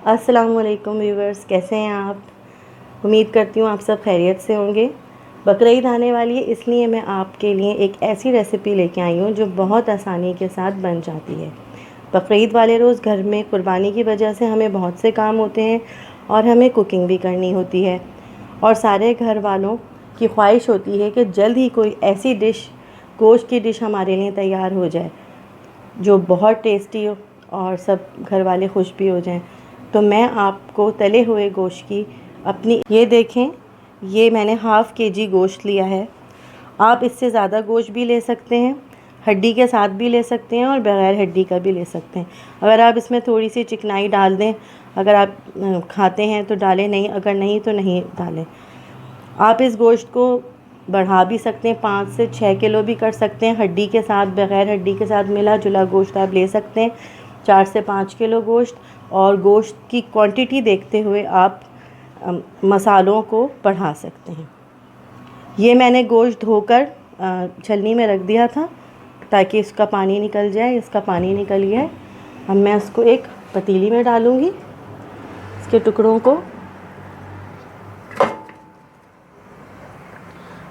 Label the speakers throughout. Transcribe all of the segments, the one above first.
Speaker 1: अस्सलामुअलैकुम व्यूवर्स, कैसे हैं आप। उम्मीद करती हूँ आप सब खैरियत से होंगे। बकरीद आने वाली है, इसलिए मैं आपके लिए एक ऐसी रेसिपी लेके आई हूँ जो बहुत आसानी के साथ बन जाती है। बकरीद वाले रोज़ घर में कुर्बानी की वजह से हमें बहुत से काम होते हैं और हमें कुकिंग भी करनी होती है और सारे घर वालों की ख्वाहिश होती है कि जल्द ही कोई ऐसी डिश, गोश्त की डिश हमारे लिए तैयार हो जाए जो बहुत टेस्टी हो और सब घर वाले खुश भी हो जाएं। तो मैं आपको तले हुए गोश्त की अपनी ये देखें, ये मैंने हाफ़ केजी गोश्त लिया है। आप इससे ज़्यादा गोश्त भी ले सकते हैं, हड्डी के साथ भी ले सकते हैं और बग़ैर हड्डी का भी ले सकते हैं। अगर आप इसमें थोड़ी सी चिकनाई डाल दें, अगर आप खाते हैं तो डालें, नहीं अगर नहीं तो नहीं डालें। आप इस गोश्त को बढ़ा भी सकते हैं, 5 से 6 किलो भी कर सकते हैं। हड्डी के साथ, बग़ैर हड्डी के साथ मिला जुला गोश्त आप ले सकते हैं, 4 से 5 किलो गोश्त। और गोश्त की क्वांटिटी देखते हुए आप मसालों को बढ़ा सकते हैं। ये मैंने गोश्त धोकर छलनी में रख दिया था ताकि इसका पानी निकल जाए। इसका पानी निकल गया है। अब मैं इसको एक पतीली में डालूँगी, इसके टुकड़ों को।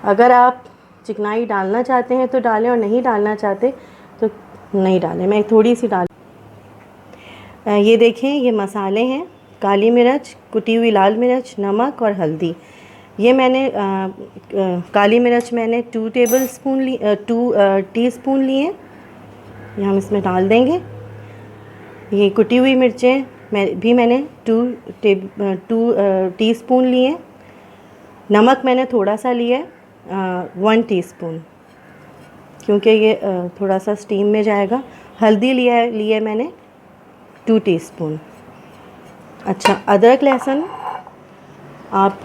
Speaker 1: अगर आप चिकनाई डालना चाहते हैं तो डालें और नहीं डालना चाहते तो नहीं डालें। मैं थोड़ी सी डाल ये देखें, ये मसाले हैं, काली मिर्च, कुटी हुई लाल मिर्च, नमक और हल्दी। ये मैंने काली मिर्च मैंने 2 टीस्पून लिए, ये हम इसमें डाल देंगे। ये कुटी हुई मिर्चें मैंने 2 टीस्पून लिए। नमक मैंने थोड़ा सा लिया है, 1 टीस्पून, क्योंकि ये थोड़ा सा स्टीम में जाएगा। हल्दी लिए मैंने 2 टीस्पून। अच्छा, अदरक लहसुन आप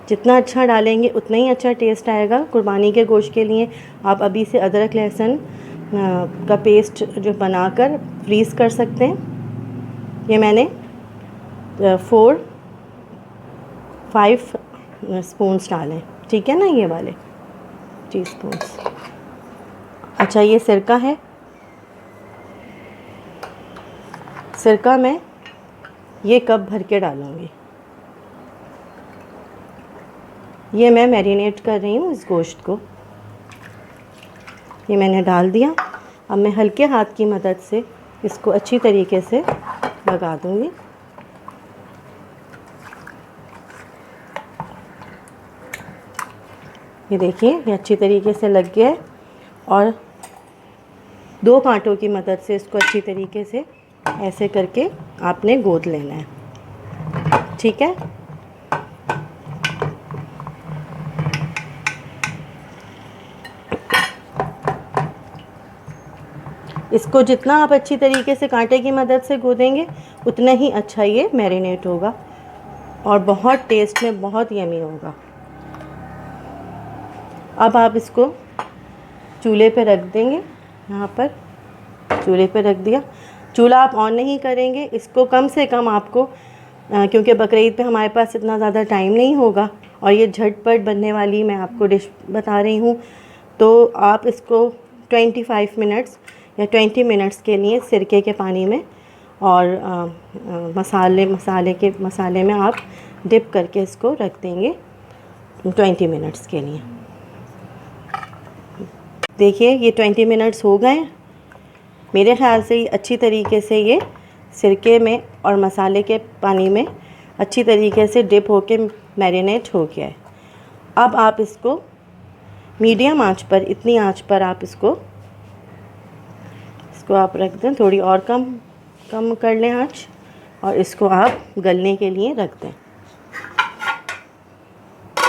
Speaker 1: जितना अच्छा डालेंगे उतना ही अच्छा टेस्ट आएगा कुर्बानी के गोश्त के लिए। आप अभी से अदरक लहसुन का पेस्ट जो बनाकर फ्रीज़ कर सकते हैं। ये मैंने 5 स्पून्स डालें, ठीक है ना, ये वाले टीस्पून्स। अच्छा, ये सिरका है, सिरका मैं ये कप भर के डालूँगी। ये मैं मैरिनेट कर रही हूँ इस गोश्त को। ये मैंने डाल दिया। अब मैं हल्के हाथ की मदद से इसको अच्छी तरीके से लगा दूँगी। ये देखिए, ये अच्छी तरीके से लग गया है और 2 कांटों की मदद से इसको अच्छी तरीके से ऐसे करके आपने गोद लेना है, ठीक है। इसको जितना आप अच्छी तरीके से कांटे की मदद से गोदेंगे उतना ही अच्छा ये मैरिनेट होगा और बहुत टेस्ट में बहुत यमी होगा। अब आप इसको चूल्हे पे रख देंगे। यहाँ पर चूल्हे पे रख दिया। चूल्हा आप ऑन नहीं करेंगे, इसको कम से कम आपको क्योंकि बकरीद पे हमारे पास इतना ज़्यादा टाइम नहीं होगा और ये झटपट बनने वाली मैं आपको डिश बता रही हूँ, तो आप इसको 25 मिनट्स या 20 मिनट्स के लिए सिरके के पानी में और मसाले में आप डिप करके इसको रख देंगे 20 मिनट्स के लिए। देखिए, ये 20 मिनट्स हो गए। मेरे ख़्याल से ये अच्छी तरीके से ये सिरके में और मसाले के पानी में अच्छी तरीके से डिप होके मैरिनेट हो गया है। अब आप इसको मीडियम आंच पर, इतनी आंच पर आप इसको आप रख दें। थोड़ी और कम कर लें आंच और इसको आप गलने के लिए रख दें।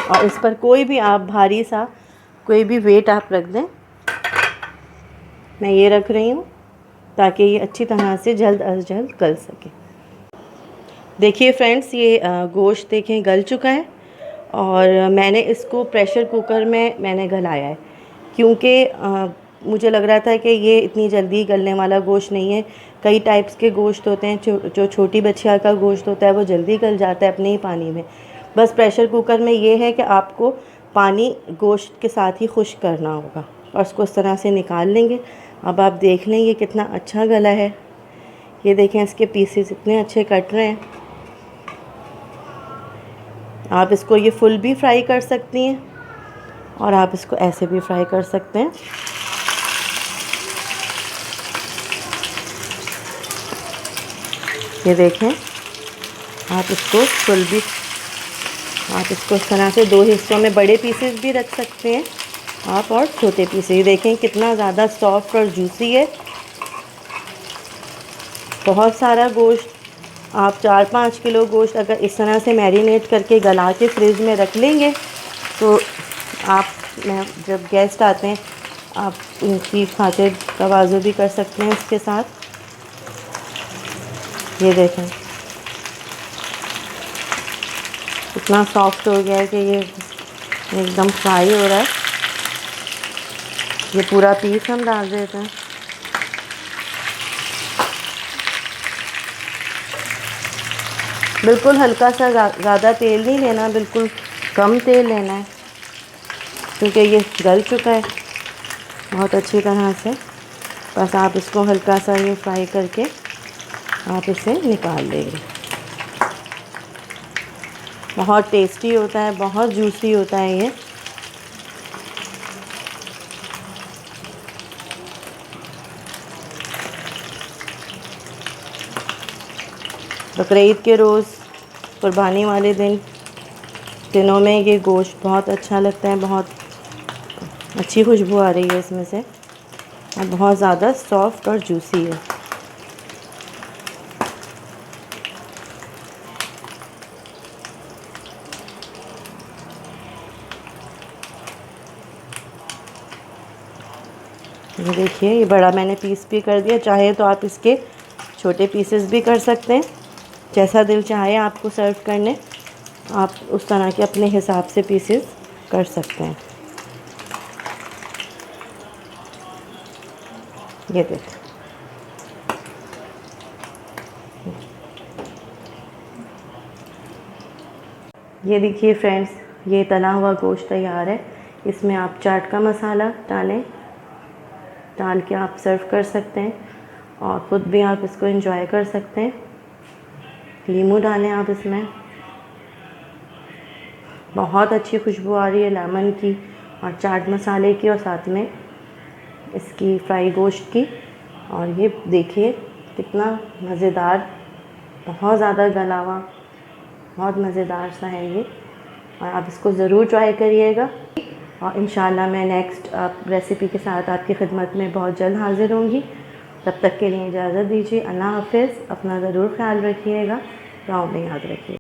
Speaker 1: और इस पर कोई भी आप भारी सा कोई भी वेट आप रख दें। मैं ये रख रही हूँ ताकि ये अच्छी तरह से जल्द अज जल्द गल सके। देखिए फ्रेंड्स, ये गोश्त देखें गल चुका है और मैंने इसको प्रेशर कुकर में मैंने गलाया है, क्योंकि मुझे लग रहा था कि ये इतनी जल्दी गलने वाला गोश्त नहीं है। कई टाइप्स के गोश्त होते हैं, जो छोटी बच्चिया का गोश्त होता है वो जल्दी गल जाता है अपने ही पानी में। बस प्रेशर कुकर में ये है कि आपको पानी गोश्त के साथ ही खुश्क करना होगा और उसको इस तरह से निकाल लेंगे। अब आप देख लें ये कितना अच्छा गला है। ये देखें इसके पीसेस इतने अच्छे कट रहे हैं। आप इसको ये फुल भी फ्राई कर सकती हैं और आप इसको ऐसे भी फ्राई कर सकते हैं। ये देखें, आप इसको फुल भी, आप इसको इस तरह से 2 हिस्सों में बड़े पीसेस भी रख सकते हैं आप और छोटे पीसेस। ये देखें कितना ज़्यादा सॉफ्ट और जूसी है। बहुत सारा गोश्त, आप 4-5 किलो गोश्त अगर इस तरह से मैरिनेट करके गला के फ्रिज में रख लेंगे तो आप जब गेस्ट आते हैं आप उनकी खातिर तवाज़ु भी कर सकते हैं इसके साथ। ये देखें इतना सॉफ्ट हो गया है कि ये एकदम फ्राई हो रहा है। ये पूरा पीस हम डाल देते हैं। बिल्कुल हल्का सा, ज़्यादा तेल नहीं लेना, बिल्कुल कम तेल लेना है क्योंकि ये गल चुका है बहुत अच्छी तरह से। बस आप इसको हल्का सा ये फ्राई करके आप इसे निकाल लेंगे। बहुत टेस्टी होता है, बहुत जूसी होता है ये। बकरीद के रोज़, कुर्बानी वाले दिनों में ये गोश्त बहुत अच्छा लगता है। बहुत अच्छी खुशबू आ रही है इसमें से और बहुत ज़्यादा सॉफ्ट और जूसी है। ये देखिए, ये बड़ा मैंने पीस भी कर दिया। चाहे तो आप इसके छोटे पीसेस भी कर सकते हैं, जैसा दिल चाहे आपको सर्व करने, आप उस तरह के अपने हिसाब से पीसेस कर सकते हैं। ये देखिए, ये देखिए फ्रेंड्स, ये तला हुआ गोश्त तैयार है। इसमें आप चाट का मसाला डाल के आप सर्व कर सकते हैं और ख़ुद भी आप इसको एंजॉय कर सकते हैं। नींबू डालें आप इसमें, बहुत अच्छी खुशबू आ रही है लेमन की और चाट मसाले की और साथ में इसकी फ्राई गोश्त की। और ये देखिए कितना मज़ेदार, बहुत ज़्यादा गला हुआ, बहुत मज़ेदार सा है ये। और आप इसको ज़रूर ट्राई करिएगा और इंशाल्लाह मैं नेक्स्ट रेसिपी के साथ आपकी खिदमत में बहुत जल्द हाज़िर होंगी। तब तक के लिए इजाज़त दीजिए। अल्लाह हाफ़िज़। अपना ज़रूर ख्याल रखिएगा, दुआओं में याद रखिए।